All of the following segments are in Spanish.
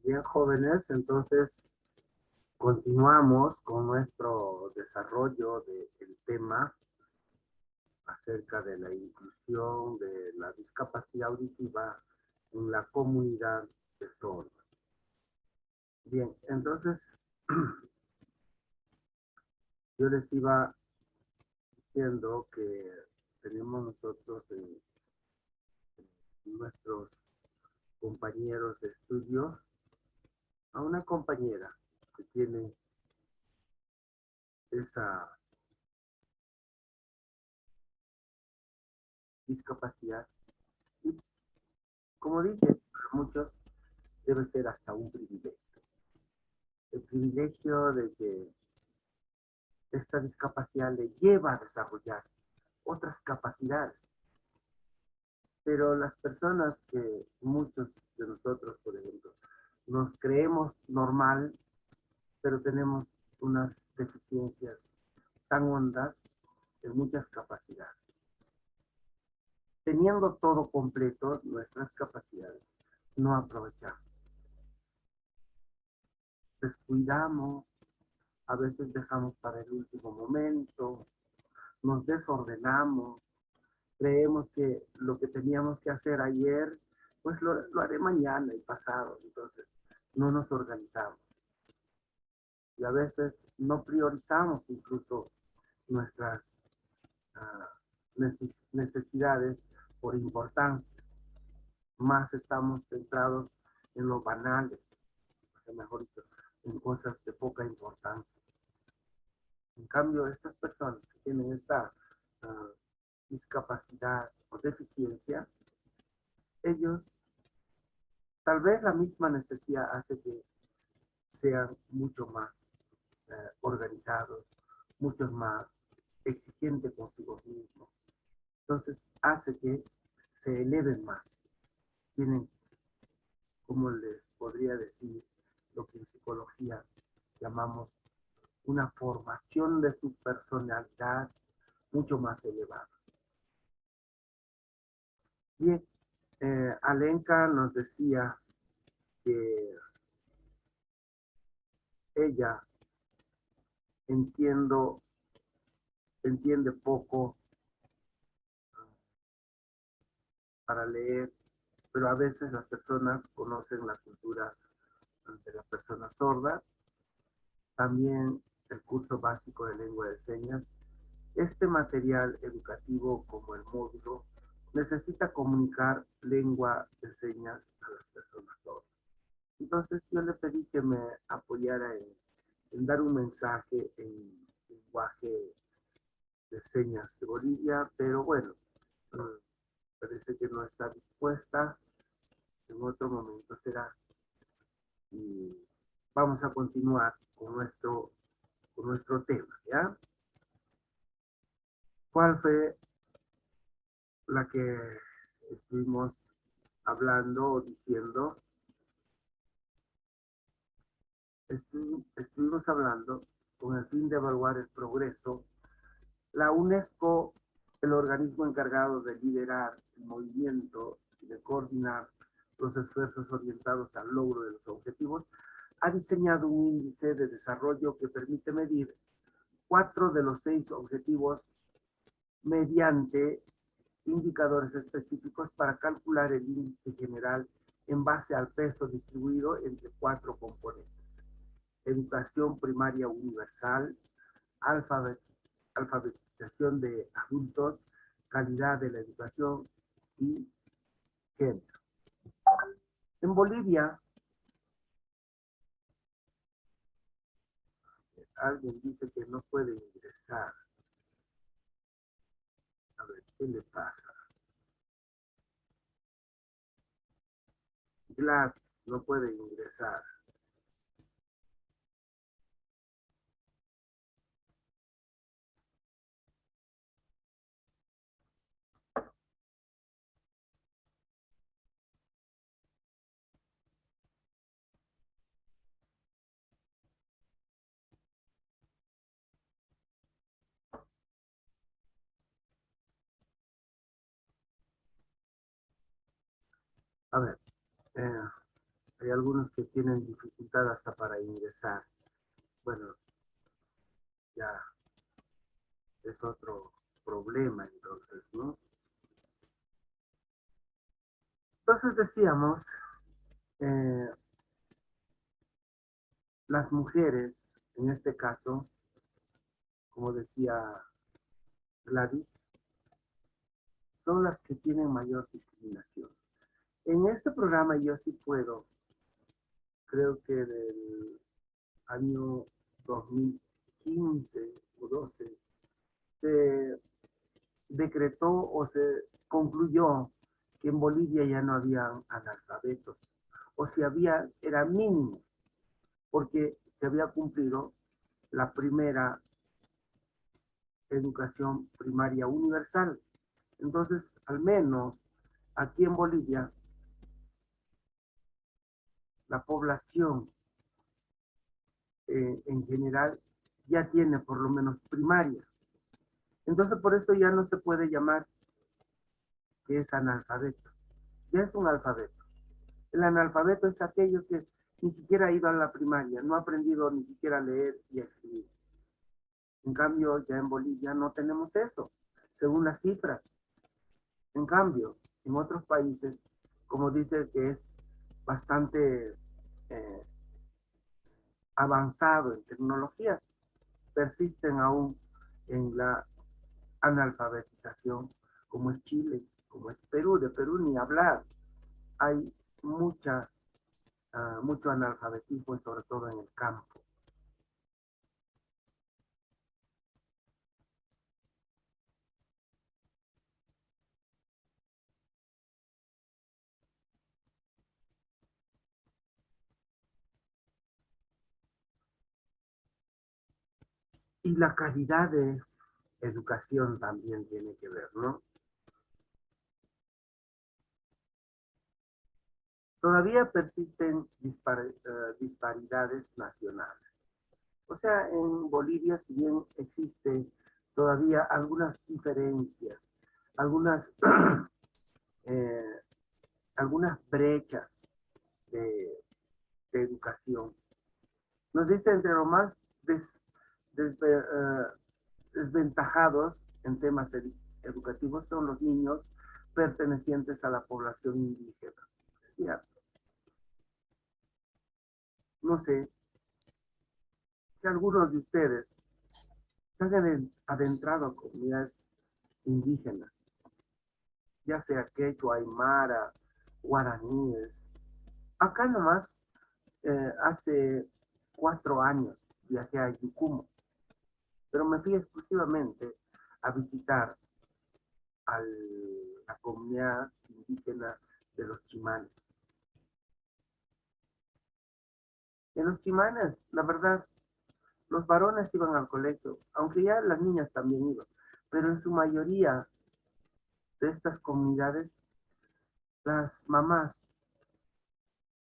Bien, jóvenes, entonces continuamos con nuestro desarrollo del tema acerca de la inclusión de la discapacidad auditiva en la comunidad de sordos. Bien, entonces yo les iba diciendo que tenemos nosotros nuestros compañeros de estudio a una compañera que tiene esa discapacidad y, como dije, para muchos debe ser hasta un privilegio. El privilegio de que esta discapacidad le lleva a desarrollar otras capacidades. Pero las personas que muchos de nosotros, por ejemplo, nos creemos normal, pero tenemos unas deficiencias tan hondas en muchas capacidades. Teniendo todo completo, nuestras capacidades no aprovechamos. Descuidamos, a veces dejamos para el último momento, nos desordenamos, creemos que lo que teníamos que hacer ayer, pues lo haré mañana y pasado, entonces no nos organizamos. Y a veces no priorizamos incluso nuestras necesidades por importancia, más estamos centrados en lo banales, o mejor dicho, en cosas de poca importancia. En cambio, estas personas que tienen esta discapacidad o deficiencia, ellos, tal vez la misma necesidad hace que sean mucho más organizados, mucho más exigentes consigo mismos. Entonces hace que se eleven más. Tienen, como les podría decir, lo que en psicología llamamos una formación de su personalidad mucho más elevada. Bien, Alenka nos decía que ella entiende poco para leer, pero a veces las personas conocen la cultura de la persona sorda, también el curso básico de lengua de señas. Este material educativo, como el módulo, necesita comunicar lengua de señas a las personas sordas. Entonces yo le pedí que me apoyara en dar un mensaje en lenguaje de señas de Bolivia, pero bueno, parece que no está dispuesta. En otro momento será. Y vamos a continuar con nuestro tema, ¿ya? ¿Cuál fue la que estuvimos hablando o diciendo? Estuvimos hablando con el fin de evaluar el progreso. La UNESCO, el organismo encargado de liderar el movimiento y de coordinar los esfuerzos orientados al logro de los objetivos, ha diseñado un índice de desarrollo que permite medir 4 de los 6 objetivos mediante indicadores específicos para calcular el índice general en base al peso distribuido entre 4 componentes: educación primaria universal, alfabetización de adultos, calidad de la educación y género. En Bolivia, alguien dice que no puede ingresar. A ver, ¿qué le pasa? Gladys no puede ingresar. A ver, eh, Hay algunos que tienen dificultad hasta para ingresar. Bueno, ya es otro problema entonces, ¿no? Entonces decíamos, eh, las mujeres, en este caso, como decía Gladys, son las que tienen mayor discriminación. En este programa yo sí puedo, creo que del año 2015 o 12, se decretó o se concluyó que en Bolivia ya no había analfabetos, o si había, era mínimo, porque se había cumplido la primera educación primaria universal. Entonces, al menos aquí en Bolivia, la población en general ya tiene por lo menos primaria. Entonces, por eso ya no se puede llamar que es analfabeto. Ya es un alfabeto. El analfabeto es aquello que ni siquiera ha ido a la primaria, no ha aprendido ni siquiera a leer y a escribir. En cambio, ya en Bolivia no tenemos eso, según las cifras. En cambio, en otros países, como dice que es bastante eh, avanzado en tecnología, persisten aún en la analfabetización, como es Chile, como es Perú. De Perú ni hablar. Hay mucho analfabetismo, sobre todo en el campo. Y la calidad de educación también tiene que ver, ¿no? Todavía persisten disparidades nacionales. O sea, en Bolivia, si bien existe todavía algunas diferencias, algunas, eh, algunas brechas de, de educación. Nos dice entre los más des, desventajados en temas educativos son los niños pertenecientes a la población indígena. ¿Cierto? No sé si algunos de ustedes se han adentrado a comunidades indígenas, ya sea quechua, aymara, guaraníes. Acá nomás, hace 4 años viajé a Yucumo, pero me fui exclusivamente a visitar a la comunidad indígena de los chimanes. En los chimanes, la verdad, los varones iban al colegio, aunque ya las niñas también iban, pero en su mayoría de estas comunidades, las mamás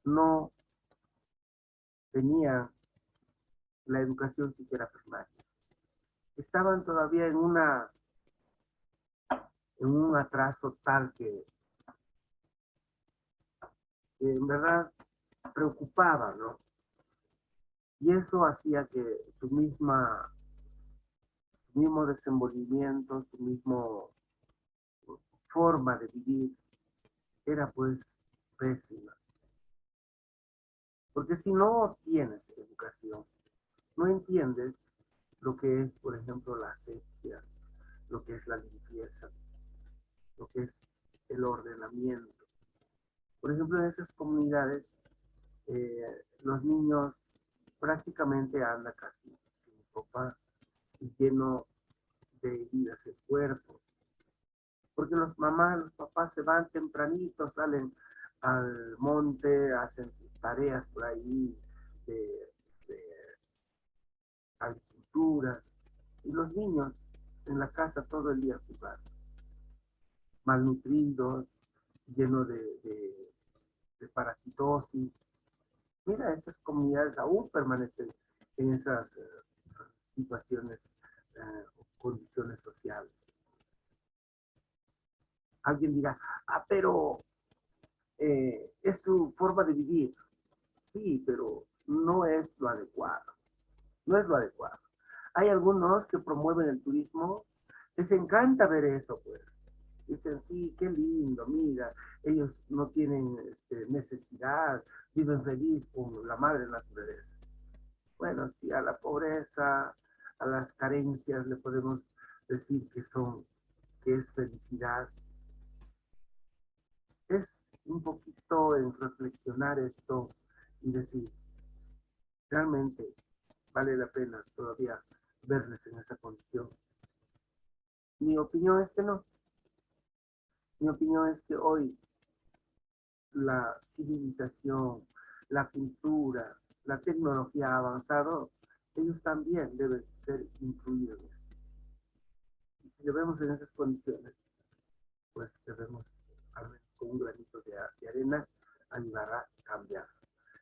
no tenían la educación siquiera primaria. Estaban todavía en un atraso tal que en verdad preocupaba, ¿no? Y eso hacía que su mismo desenvolvimiento, su mismo forma de vivir era pues pésima. Porque si no tienes educación, no entiendes lo que es, por ejemplo, la asepsia, lo que es la limpieza, lo que es el ordenamiento. Por ejemplo, en esas comunidades, los niños prácticamente andan casi sin ropa y lleno de heridas el cuerpo. Porque los mamás, los papás se van tempranito, salen al monte, hacen tareas por ahí de agricultura, y los niños en la casa todo el día jugando, malnutridos, llenos de parasitosis. Mira, esas comunidades aún permanecen en esas situaciones o condiciones sociales. Alguien dirá, pero es su forma de vivir. sí, pero no es lo adecuado. No es lo adecuado. Hay algunos que promueven el turismo, les encanta ver eso, pues. Dicen, sí, qué lindo, mira, ellos no tienen necesidad, viven feliz con la madre naturaleza. Bueno, sí, a la pobreza, a las carencias le podemos decir que es felicidad. Es un poquito en reflexionar esto y decir, realmente vale la pena todavía verles en esa condición. Mi opinión es que no. Mi opinión es que hoy la civilización, la cultura, la tecnología ha avanzado, ellos también deben ser incluidos. Y si lo vemos en esas condiciones, pues debemos, al menos con un granito de arena, ayudar a cambiar.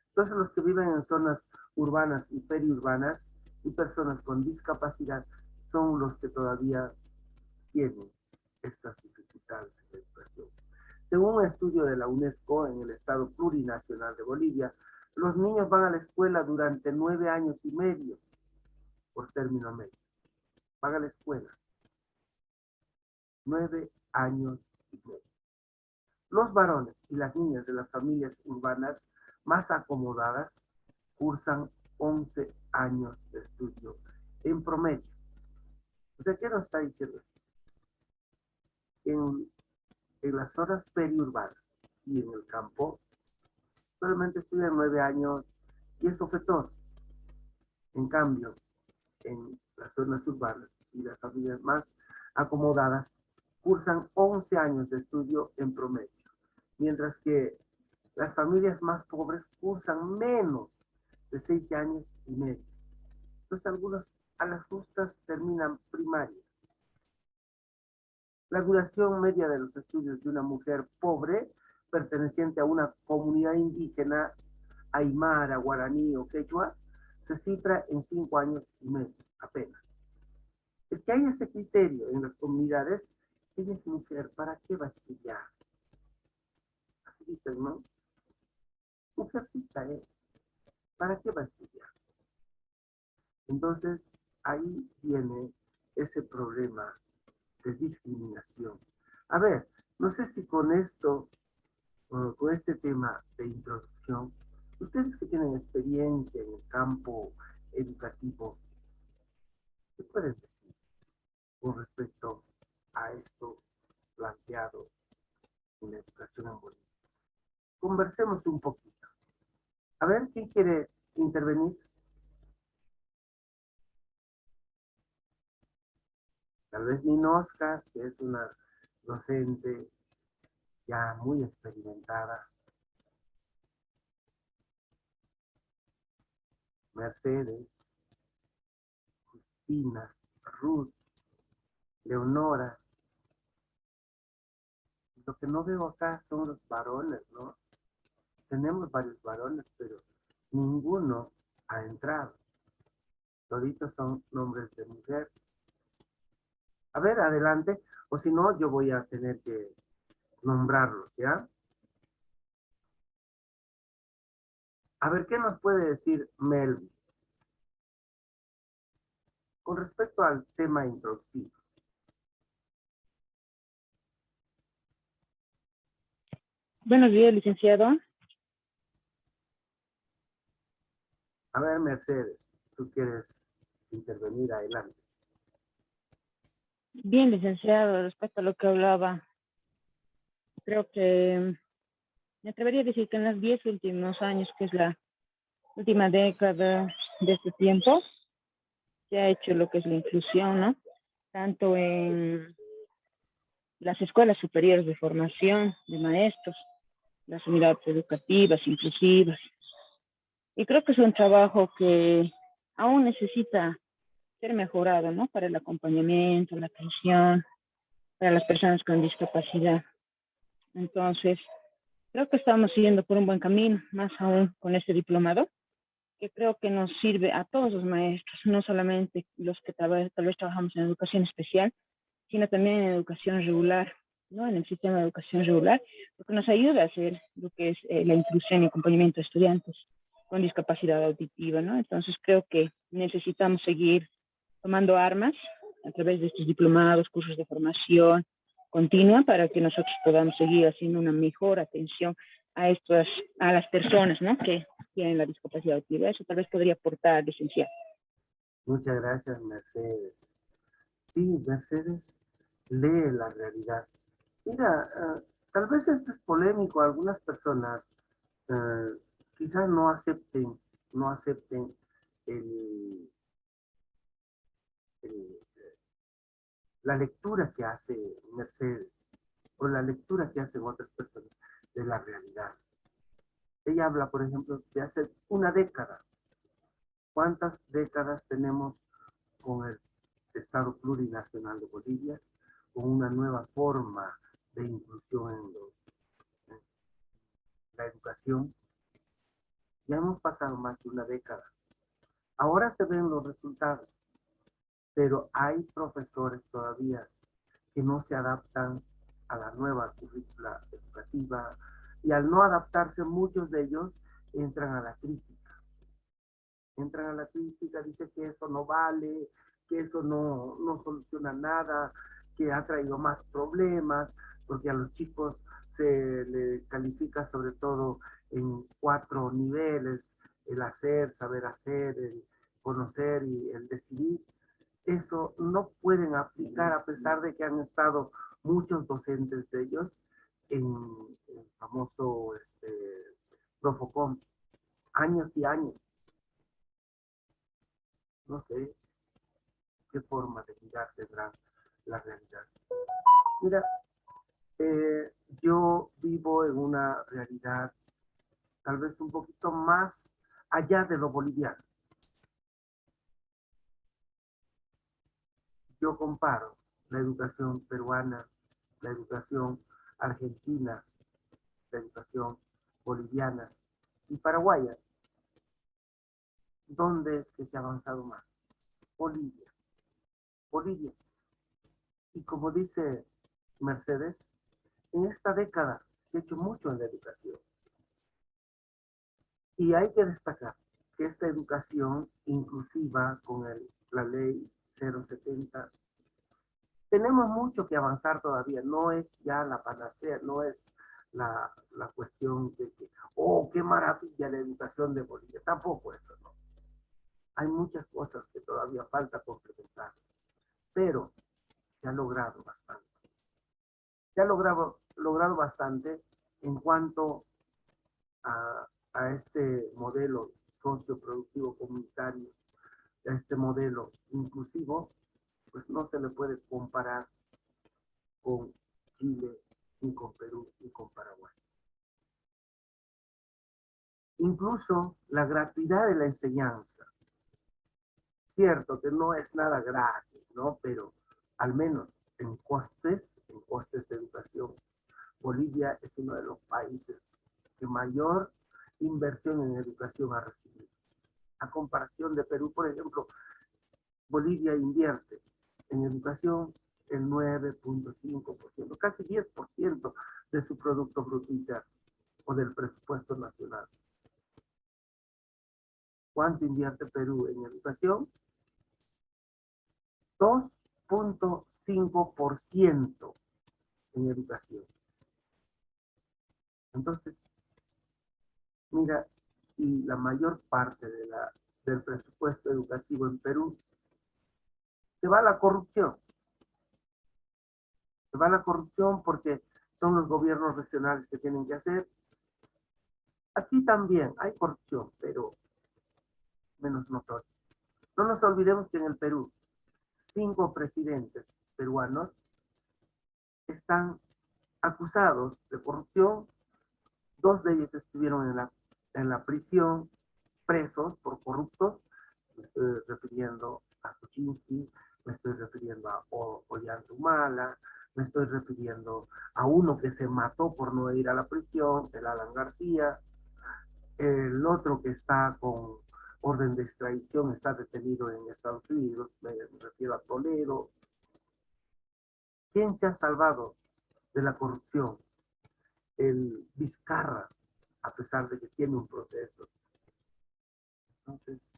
Entonces los que viven en zonas urbanas y periurbanas y personas con discapacidad son los que todavía tienen estas dificultades en la educación. Según un estudio de la UNESCO en el Estado Plurinacional de Bolivia, los niños van a la escuela durante 9 años y medio por término medio. Van a la escuela 9 años y medio. Los varones y las niñas de las familias urbanas más acomodadas cursan 11 años de estudio en promedio. O sea, ¿qué nos está diciendo esto? En las zonas periurbanas y en el campo solamente estudian 9 años y eso fue todo. En cambio, en las zonas urbanas y las familias más acomodadas cursan 11 años de estudio en promedio, mientras que las familias más pobres cursan menos de 6 años y medio. Entonces algunos a las justas terminan primaria. La duración media de los estudios de una mujer pobre perteneciente a una comunidad indígena aymara, guaraní o quechua se cifra en 5 años y medio apenas. Es que hay ese criterio en las comunidades. Ella es mujer, ¿para qué va a estudiar? Así dicen, ¿no? Mujercita es, ¿para qué va a estudiar? Entonces, ahí viene ese problema de discriminación. A ver, no sé si con esto, con este tema de introducción, ustedes que tienen experiencia en el campo educativo, ¿qué pueden decir con respecto a esto planteado en la educación en Bolivia? Conversemos un poquito. A ver, ¿quién quiere intervenir? Tal vez Ninoska, que es una docente ya muy experimentada. Mercedes, Justina, Ruth, Leonora. Lo que no veo acá son los varones, ¿no? Tenemos varios varones, pero ninguno ha entrado. Toditos son nombres de mujer. A ver, adelante. O si no, yo voy a tener que nombrarlos, ¿ya? A ver, ¿qué nos puede decir Melvin con respecto al tema introducido? Buenos días, licenciado. A ver, Mercedes, tú quieres intervenir, adelante. Bien, licenciado, respecto a lo que hablaba, creo que me atrevería a decir que en los 10 últimos años, que es la última década de este tiempo, se ha hecho lo que es la inclusión, ¿no? Tanto en las escuelas superiores de formación de maestros, las unidades educativas, inclusivas. Y creo que es un trabajo que aún necesita ser mejorado, ¿no? Para el acompañamiento, la atención, para las personas con discapacidad. Entonces, creo que estamos siguiendo por un buen camino, más aún con este diplomado, que creo que nos sirve a todos los maestros, no solamente los que tal vez trabajamos en educación especial, sino también en educación regular, ¿no? En el sistema de educación regular, porque nos ayuda a hacer lo que es la inclusión y acompañamiento de estudiantes. con discapacidad auditiva, ¿no? Entonces creo que necesitamos seguir tomando armas a través de estos diplomados, cursos de formación continua para que nosotros podamos seguir haciendo una mejor atención a las personas, ¿no? Que tienen la discapacidad auditiva. Eso tal vez podría aportar de esencial. Muchas gracias, Mercedes. Sí, Mercedes lee la realidad. Mira, tal vez esto es polémico. Algunas personas quizás no acepten el, el- la lectura que hace Mercedes o la lectura que hacen otras personas de la realidad. Ella habla, por ejemplo, de hace una década. ¿Cuántas décadas tenemos con el Estado plurinacional de Bolivia, con una nueva forma de inclusión en la educación? Ya hemos pasado más de una década. Ahora se ven los resultados, pero hay profesores todavía que no se adaptan a la nueva currícula educativa y al no adaptarse muchos de ellos entran a la crítica. Entran a la crítica, dicen que eso no vale, que eso no soluciona nada, que ha traído más problemas, porque a los chicos se le califica sobre todo en 4 niveles: el hacer, saber hacer, el conocer y el decidir. Eso no pueden aplicar a pesar de que han estado muchos docentes de ellos en el famoso Profocom, años y años. No sé qué forma de mirar tendrá la realidad. Mira, eh, yo vivo en una realidad tal vez un poquito más allá de lo boliviano. Yo comparo la educación peruana, la educación argentina, la educación boliviana y paraguaya. ¿Dónde es que se ha avanzado más? Bolivia. Bolivia. Y como dice Mercedes, en esta década se ha hecho mucho en la educación. Y hay que destacar que esta educación inclusiva con la ley 070, tenemos mucho que avanzar todavía. No es ya la panacea, no es la cuestión de que, oh, qué maravilla la educación de Bolivia. Tampoco eso, ¿no? Hay muchas cosas que todavía falta complementar, pero se ha logrado bastante. Se ha logrado bastante en cuanto a este modelo socioproductivo comunitario, a este modelo inclusivo, pues no se le puede comparar con Chile, ni con Perú, ni con Paraguay. Incluso la gratuidad de la enseñanza. Cierto que no es nada gratis, ¿no? Pero al menos en costes de educación, Bolivia es uno de los países que mayor inversión en educación ha recibido. A comparación de Perú, por ejemplo, Bolivia invierte en educación el 9.5%, casi 10% de su Producto Bruto Interno o del presupuesto nacional. ¿Cuánto invierte Perú en educación? 2.5% en educación. Entonces, mira, y la mayor parte del presupuesto educativo en Perú se va a la corrupción. Se va a la corrupción porque son los gobiernos regionales que tienen que hacer. Aquí también hay corrupción, pero menos notoria. No nos olvidemos que en el Perú, 5 presidentes peruanos están acusados de corrupción. 2 de ellos estuvieron en la prisión, presos por corruptos. Me estoy refiriendo a Kuczynski, me estoy refiriendo a Ollanta, me estoy refiriendo a uno que se mató por no ir a la prisión, el Alan García. El otro que está con orden de extradición está detenido en Estados Unidos, me refiero a Toledo. ¿Quién se ha salvado de la corrupción? El Vizcarra, a pesar de que tiene un proceso. Entonces,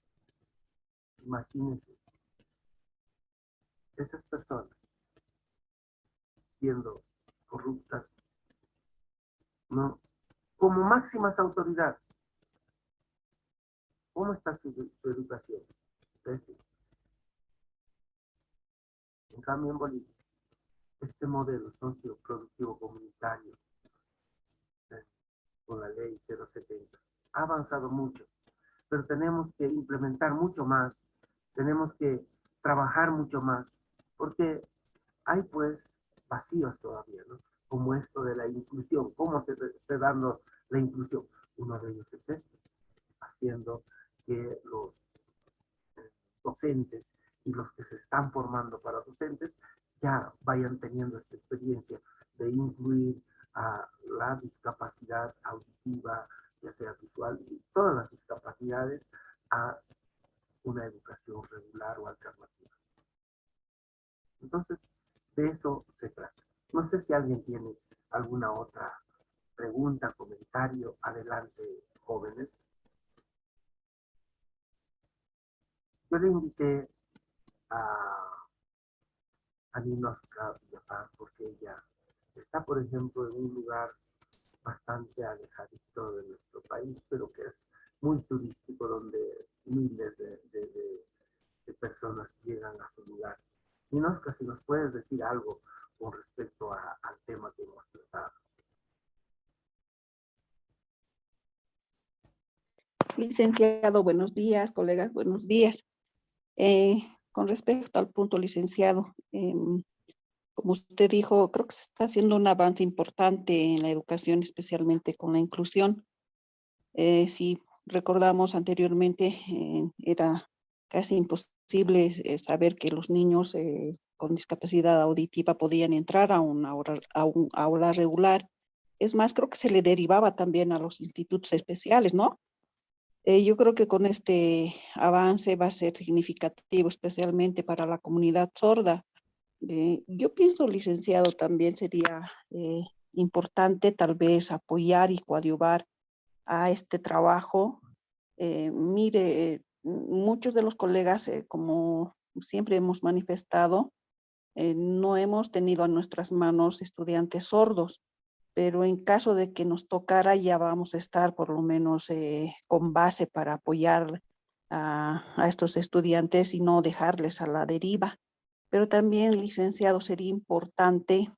imagínense, esas personas siendo corruptas, ¿no? Como máximas autoridades, ¿cómo está su educación? Entonces, en cambio, en Bolivia, este modelo socioproductivo comunitario, ¿eh? Con la ley 070, ha avanzado mucho, pero tenemos que implementar mucho más, tenemos que trabajar mucho más, porque hay pues vacíos todavía, ¿no? Como esto de la inclusión, ¿cómo se está dando la inclusión? Uno de ellos es este, haciendo que los docentes y los que se están formando para docentes ya vayan teniendo esta experiencia de incluir a la discapacidad auditiva, ya sea visual, y todas las discapacidades a una educación regular o alternativa. Entonces, de eso se trata. No sé si alguien tiene alguna otra pregunta, comentario. Adelante, jóvenes. Yo le invité a Ninoska Villapán porque ella está, por ejemplo, en un lugar bastante alejadito de nuestro país, pero que es muy turístico, donde miles de personas llegan a su lugar. Ninoska, si nos puedes decir algo con respecto al tema que hemos tratado. Licenciado, buenos días, colegas, buenos días. Con respecto al punto, licenciado, como usted dijo, creo que se está haciendo un avance importante en la educación, especialmente con la inclusión. Si recordamos anteriormente, era casi imposible saber que los niños con discapacidad auditiva podían entrar a un aula regular. Es más, creo que se le derivaba también a los institutos especiales, ¿no? Yo creo que con este avance va a ser significativo, especialmente para la comunidad sorda. Yo pienso, licenciado, también sería importante tal vez apoyar y coadyuvar a este trabajo. Mire, muchos de los colegas, como siempre hemos manifestado, no hemos tenido a nuestras manos estudiantes sordos, pero en caso de que nos tocara ya vamos a estar por lo menos con base para apoyar a estos estudiantes y no dejarles a la deriva. Pero también, licenciado, sería importante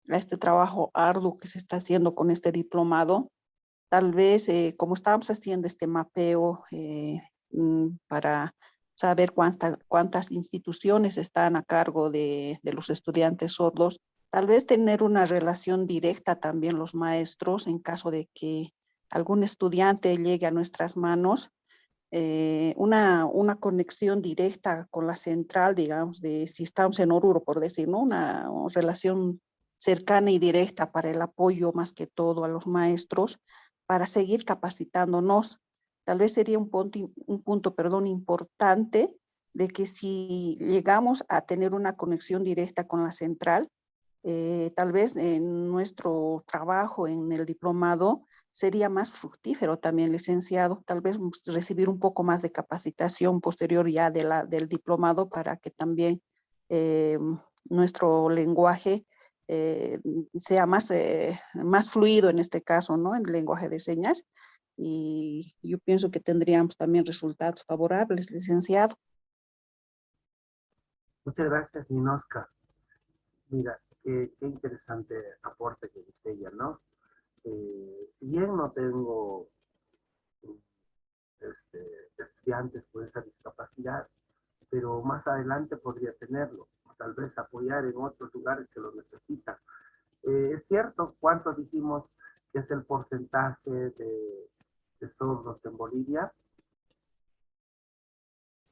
a este trabajo arduo que se está haciendo con este diplomado, tal vez como estábamos haciendo este mapeo para saber cuántas instituciones están a cargo de los estudiantes sordos, tal vez tener una relación directa también los maestros en caso de que algún estudiante llegue a nuestras manos, una conexión directa con la central, digamos, de si estamos en Oruro, por decir, ¿no? Una relación cercana y directa para el apoyo más que todo a los maestros para seguir capacitándonos. Tal vez sería un punto, perdón, importante de que si llegamos a tener una conexión directa con la central, tal vez nuestro trabajo en el diplomado sería más fructífero también, licenciado, tal vez recibir un poco más de capacitación posterior ya del diplomado para que también eh, nuestro lenguaje eh, sea más fluido en este caso, ¿no? En el lenguaje de señas. Y yo pienso que tendríamos también resultados favorables, licenciado. Muchas gracias, Ninoska. Mira, qué interesante aporte que dice ella, ¿no? Si bien no tengo estudiantes con esa discapacidad, pero más adelante podría tenerlo, tal vez apoyar en otros lugares que lo necesitan. Es cierto, ¿cuánto dijimos que es el porcentaje de sordos en Bolivia?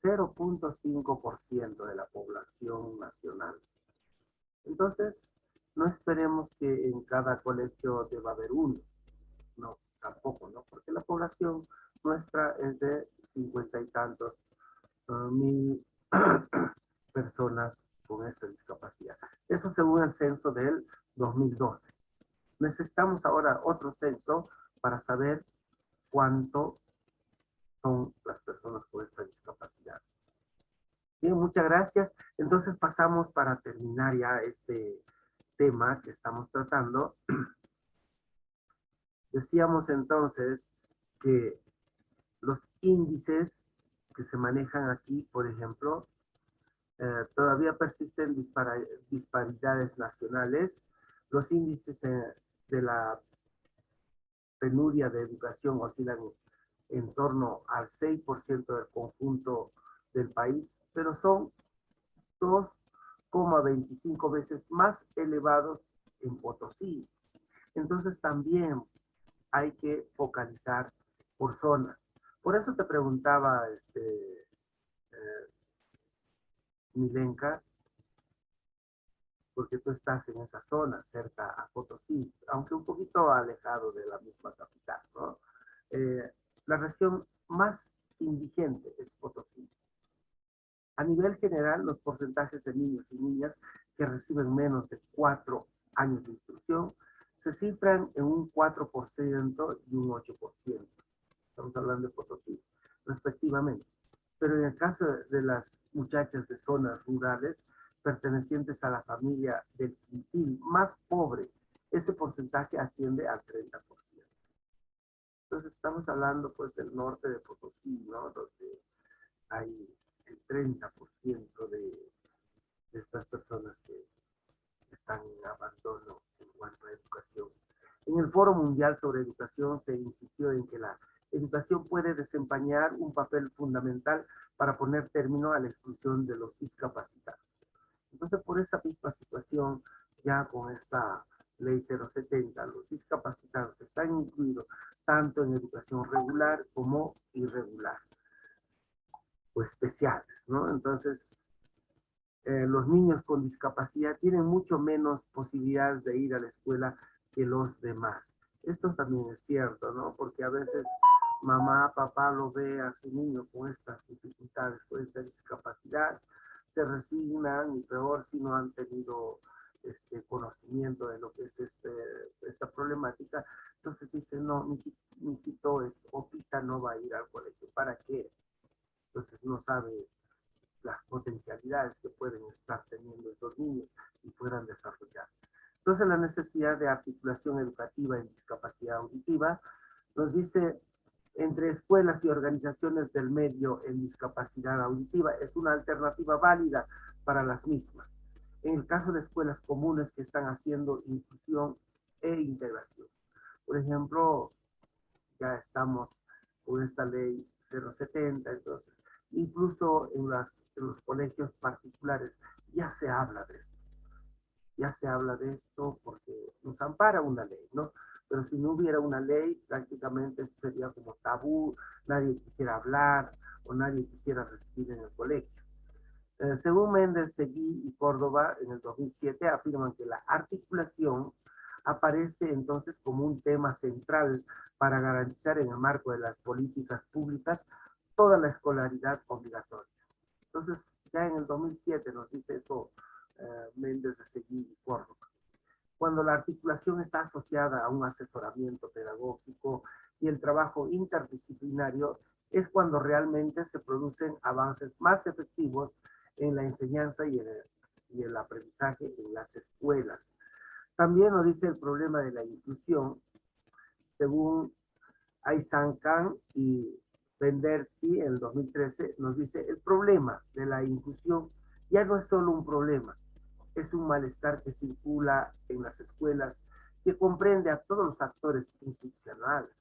0.5% de la población nacional. Entonces, no esperemos que en cada colegio deba haber uno. No, tampoco, ¿no? Porque la población nuestra es de 50 y tantos mil personas con esa discapacidad. Eso según el censo del 2012. Necesitamos ahora otro censo para saber cuántos son las personas con esta discapacidad. Bien, muchas gracias. Entonces pasamos para terminar ya este tema que estamos tratando. Decíamos entonces que los índices que se manejan aquí, por ejemplo, todavía persisten disparidades nacionales. Los índices de la penuria de educación oscilan en torno al 6% del conjunto del país, pero son 2,25 veces más elevados en Potosí. Entonces también hay que focalizar por zonas. Por eso te preguntaba, Milenka, porque tú estás en esa zona, cerca a Potosí, aunque un poquito alejado de la misma capital, ¿no? La región más indigente es Potosí. A nivel general, los porcentajes de niños y niñas que reciben menos de 4 años de instrucción se cifran en un 4% y un 8%. Estamos hablando de Potosí, respectivamente. Pero en el caso de las muchachas de zonas rurales pertenecientes a la familia del quintil más pobre, ese porcentaje asciende al 30%. Entonces estamos hablando pues del norte de Potosí, ¿no? Donde hay el 30% de estas personas que están en abandono en cuanto a educación. En el Foro Mundial sobre Educación se insistió en que la educación puede desempeñar un papel fundamental para poner término a la exclusión de los discapacitados. Entonces, por esa misma situación, ya con esta ley 070, los discapacitados están incluidos tanto en educación regular como irregular o especiales, ¿no? Entonces, los niños con discapacidad tienen mucho menos posibilidades de ir a la escuela que los demás. Esto también es cierto, ¿no? Porque a veces mamá, papá lo ve a su niño con estas dificultades, con esta discapacidad, se resignan y peor si no han tenido conocimiento de lo que es esta problemática. Entonces dicen, no, mi hijito Opita no va a ir al colegio. ¿Para qué? Entonces no sabe las potencialidades que pueden estar teniendo estos niños y puedan desarrollar. Entonces, la necesidad de articulación educativa en discapacidad auditiva nos dice, entre escuelas y organizaciones del medio en discapacidad auditiva, es una alternativa válida para las mismas. En el caso de escuelas comunes que están haciendo inclusión e integración. Por ejemplo, ya estamos con esta ley 070, entonces, incluso en los colegios particulares ya se habla de esto. Ya se habla de esto porque nos ampara una ley, ¿no? Pero si no hubiera una ley, prácticamente sería como tabú, nadie quisiera hablar o nadie quisiera recibir en el colegio. Según Méndez, Seguí y Córdoba, en el 2007, afirman que la articulación aparece entonces como un tema central para garantizar en el marco de las políticas públicas toda la escolaridad obligatoria. Entonces, ya en el 2007 nos dice eso Méndez de Seguí y Córdoba. Cuando la articulación está asociada a un asesoramiento pedagógico y el trabajo interdisciplinario, es cuando realmente se producen avances más efectivos en la enseñanza y el aprendizaje en las escuelas. También nos dice el problema de la inclusión, según Aizan Khan y Pendersky en el 2013, nos dice el problema de la inclusión ya no es solo un problema, es un malestar que circula en las escuelas que comprende a todos los actores institucionales.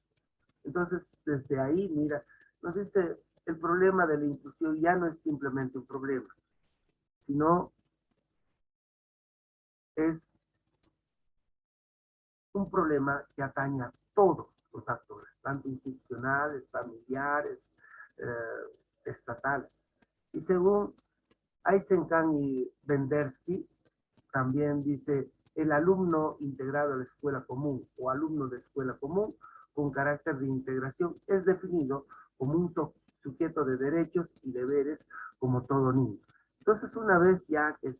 Entonces, desde ahí, mira, nos dice el problema de la inclusión ya no es simplemente un problema, sino es un problema que atañe a todos los actores, tanto institucionales, familiares, estatales. Y según Eisenkan y Pendersky, también dice, el alumno integrado a la escuela común o alumno de escuela común con carácter de integración es definido como un sujeto de derechos y deberes como todo niño. Entonces, una vez ya que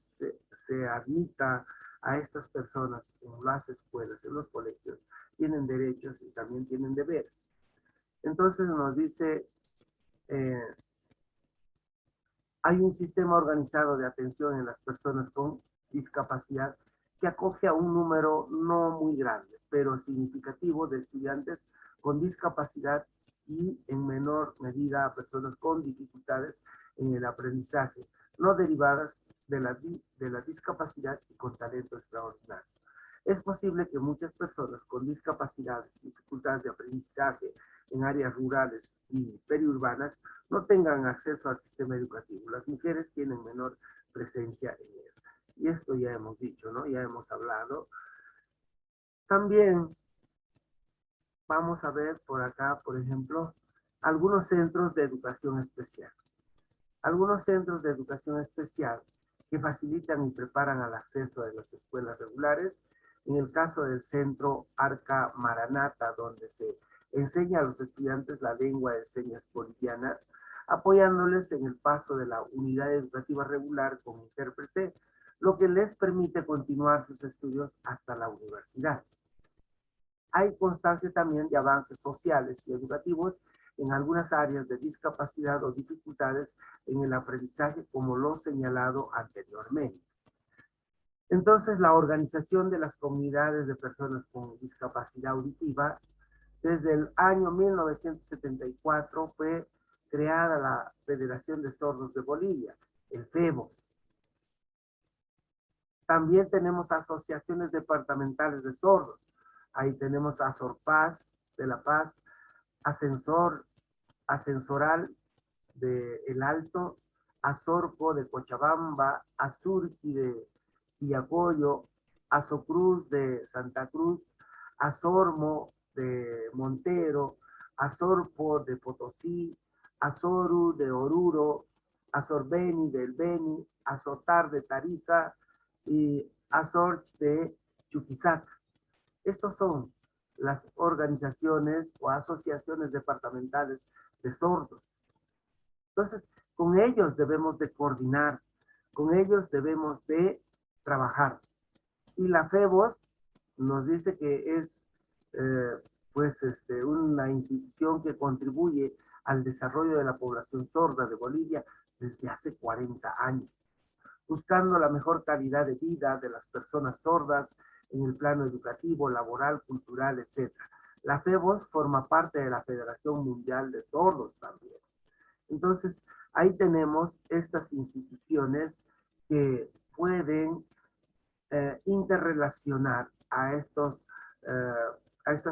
se admita a estas personas en las escuelas, en los colegios, tienen derechos y también tienen deberes. Entonces nos dice hay un sistema organizado de atención en las personas con discapacidad que acoge a un número no muy grande, pero significativo de estudiantes con discapacidad y en menor medida a personas con dificultades en el aprendizaje, no derivadas de la discapacidad y con talento extraordinario. Es posible que muchas personas con discapacidades, dificultades de aprendizaje en áreas rurales y periurbanas no tengan acceso al sistema educativo. Las mujeres tienen menor presencia en él. Y esto ya hemos dicho, ¿no? Ya hemos hablado. También vamos a ver por acá, por ejemplo, algunos centros de educación especial. Algunos centros de educación especial que facilitan y preparan al acceso de las escuelas regulares. En el caso del centro Arca Maranata, donde se enseña a los estudiantes la lengua de señas boliviana, apoyándoles en el paso de la unidad educativa regular con intérprete, lo que les permite continuar sus estudios hasta la universidad. Hay constancia también de avances sociales y educativos en algunas áreas de discapacidad o dificultades en el aprendizaje, como lo señalado anteriormente. Entonces, la organización de las comunidades de personas con discapacidad auditiva, desde el año 1974 fue creada la Federación de Sordos de Bolivia, el FEBOS. También tenemos asociaciones departamentales de sordos. Ahí tenemos Azorpaz de La Paz, Ascensoral de El Alto, Azorco de Cochabamba, Azurqui de Villacoyo, Azocruz de Santa Cruz, Azormo de Montero, Azorpo de Potosí, Azoru de Oruro, Azorbeni del Beni, Azotar de Tarija y Azorch de Chuquisaca. Estos son las organizaciones o asociaciones departamentales de sordos. Entonces, con ellos debemos de coordinar, con ellos debemos de trabajar. Y la FEBOS nos dice que es una institución que contribuye al desarrollo de la población sorda de Bolivia desde hace 40 años, buscando la mejor calidad de vida de las personas sordas en el plano educativo, laboral, cultural, etc. La FEBOS forma parte de la Federación Mundial de Sordos también. Entonces, ahí tenemos estas instituciones que pueden interrelacionar a estas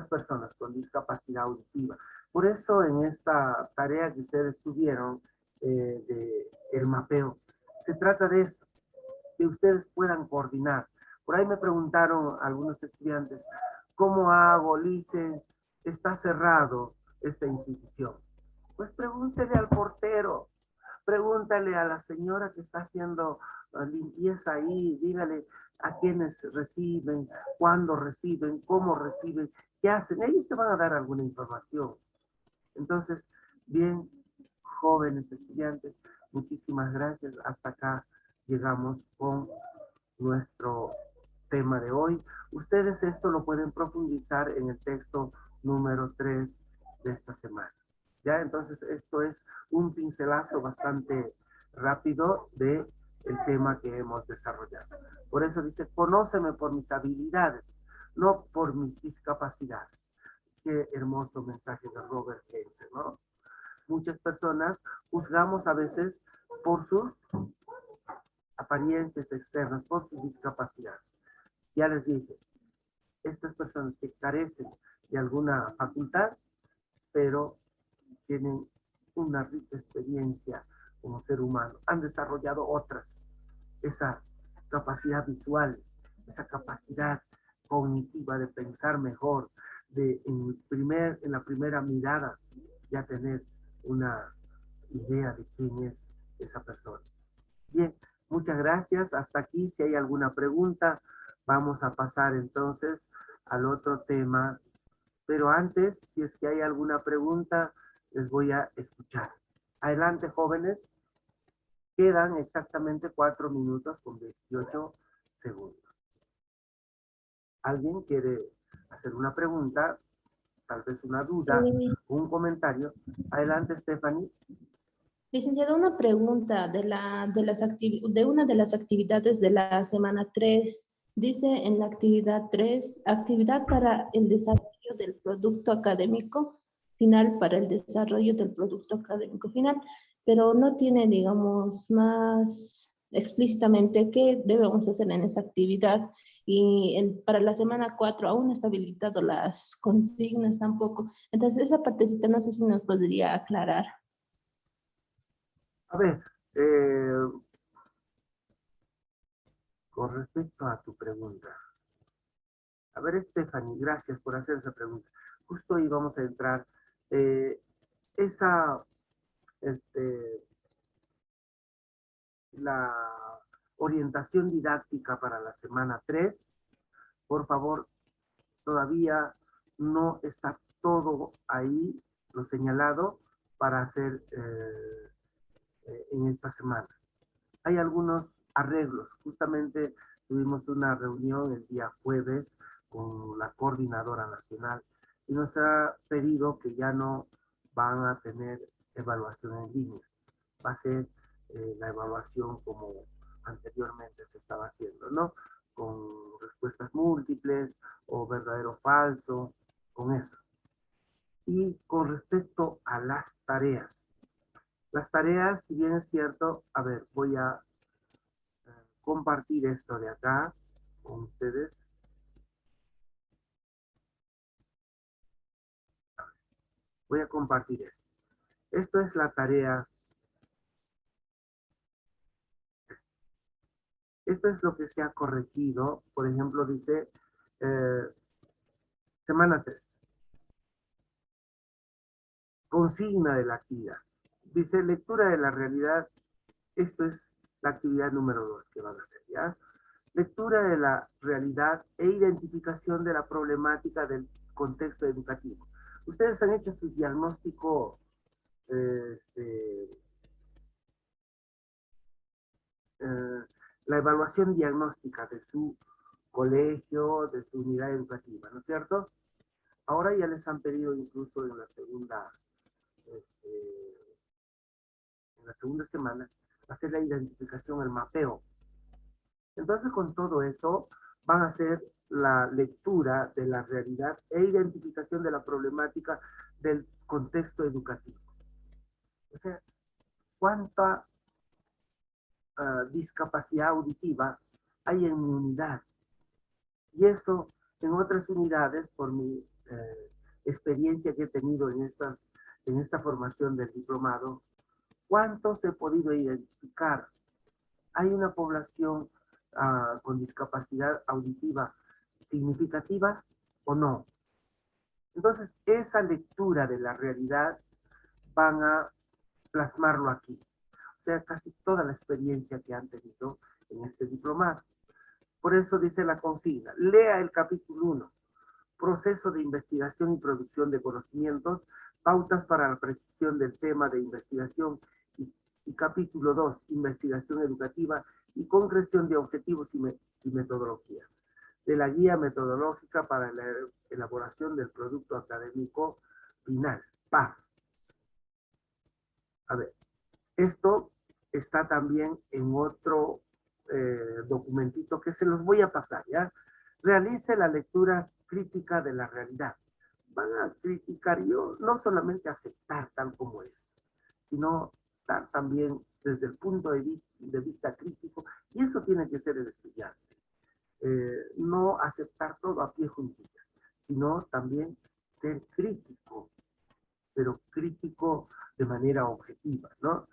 personas con discapacidad auditiva. Por eso en esta tarea que ustedes tuvieron del mapeo, se trata de eso, que ustedes puedan coordinar. Por ahí me preguntaron algunos estudiantes, ¿cómo hago, Lice? Está cerrado esta institución. Pues pregúntele al portero, pregúntale a la señora que está haciendo limpieza ahí, dígale a quienes reciben, cuándo reciben, cómo reciben, qué hacen. Ellos te van a dar alguna información. Entonces, bien, jóvenes estudiantes, muchísimas gracias. Hasta acá llegamos con nuestro tema de hoy. Ustedes esto lo pueden profundizar en el texto número 3 de esta semana. ¿Ya? Entonces, esto es un pincelazo bastante rápido de el tema que hemos desarrollado. Por eso dice, conóceme por mis habilidades, no por mis discapacidades. Qué hermoso mensaje de Robert Heinze, ¿no? Muchas personas juzgamos a veces por sus apariencias externas, por sus discapacidades. Ya les dije, estas personas que carecen de alguna facultad, pero tienen una rica experiencia como ser humano, han desarrollado otras, esa capacidad visual, esa capacidad cognitiva de pensar mejor, de en la primera mirada ya tener una idea de quién es esa persona. Bien, muchas gracias. Hasta aquí, si hay alguna pregunta, vamos a pasar entonces al otro tema. Pero antes, si es que hay alguna pregunta, les voy a escuchar. Adelante, jóvenes. Quedan exactamente 4 minutos con 28 segundos. ¿Alguien quiere hacer una pregunta tal vez una duda, un comentario. Adelante, Stephanie. Licenciado, una pregunta de una de las actividades de la semana 3. Dice en la actividad 3, actividad para el desarrollo del producto académico final, para el desarrollo del producto académico final, pero no tiene, digamos, más explícitamente qué debemos hacer en esa actividad. Y para la semana 4 aún no está habilitado las consignas tampoco. Entonces, esa partecita no sé si nos podría aclarar. A ver, con respecto a tu pregunta. A ver, Stephanie, gracias por hacer esa pregunta. Justo hoy vamos a entrar. La orientación didáctica para la semana 3, por favor, todavía no está todo ahí, lo señalado, para hacer en esta semana. Hay algunos arreglos. Justamente tuvimos una reunión el día jueves con la coordinadora nacional y nos ha pedido que ya no van a tener evaluación en línea. Va a ser la evaluación como anteriormente se estaba haciendo, ¿no? Con respuestas múltiples o verdadero o falso, con eso. Y con respecto a las tareas, si bien es cierto, a ver, voy a compartir esto de acá con ustedes. Voy a compartir esto. Esto es la tarea. Esto es lo que se ha corregido. Por ejemplo, dice semana 3. Consigna de la actividad. Dice lectura de la realidad. Esto es la actividad número 2 que van a hacer, ¿ya? Lectura de la realidad e identificación de la problemática del contexto educativo. Ustedes han hecho su diagnóstico la evaluación diagnóstica de su colegio, de su unidad educativa, ¿no es cierto? Ahora ya les han pedido incluso en la segunda semana hacer la identificación, el mapeo. Entonces con todo eso van a hacer la lectura de la realidad e identificación de la problemática del contexto educativo. O sea, cuánta discapacidad auditiva hay en mi unidad. Y eso en otras unidades, por mi experiencia que he tenido en esta formación del diplomado, ¿cuántos he podido identificar? ¿Hay una población con discapacidad auditiva significativa o no? Entonces, esa lectura de la realidad van a plasmarlo aquí. O sea, casi toda la experiencia que han tenido en este diplomado. Por eso dice la consigna, lea el capítulo 1, proceso de investigación y producción de conocimientos, pautas para la precisión del tema de investigación y capítulo 2, investigación educativa y concreción de objetivos y metodología. De la guía metodológica para la elaboración del producto académico final, PAF. A ver, esto está también en otro documentito que se los voy a pasar, ¿ya? Realice la lectura crítica de la realidad. Van a criticar, yo no solamente aceptar tal como es, sino también desde el punto de vista crítico, y eso tiene que ser el estudiante. No aceptar todo a pie juntillas, sino también ser crítico, pero crítico de manera objetiva, ¿no?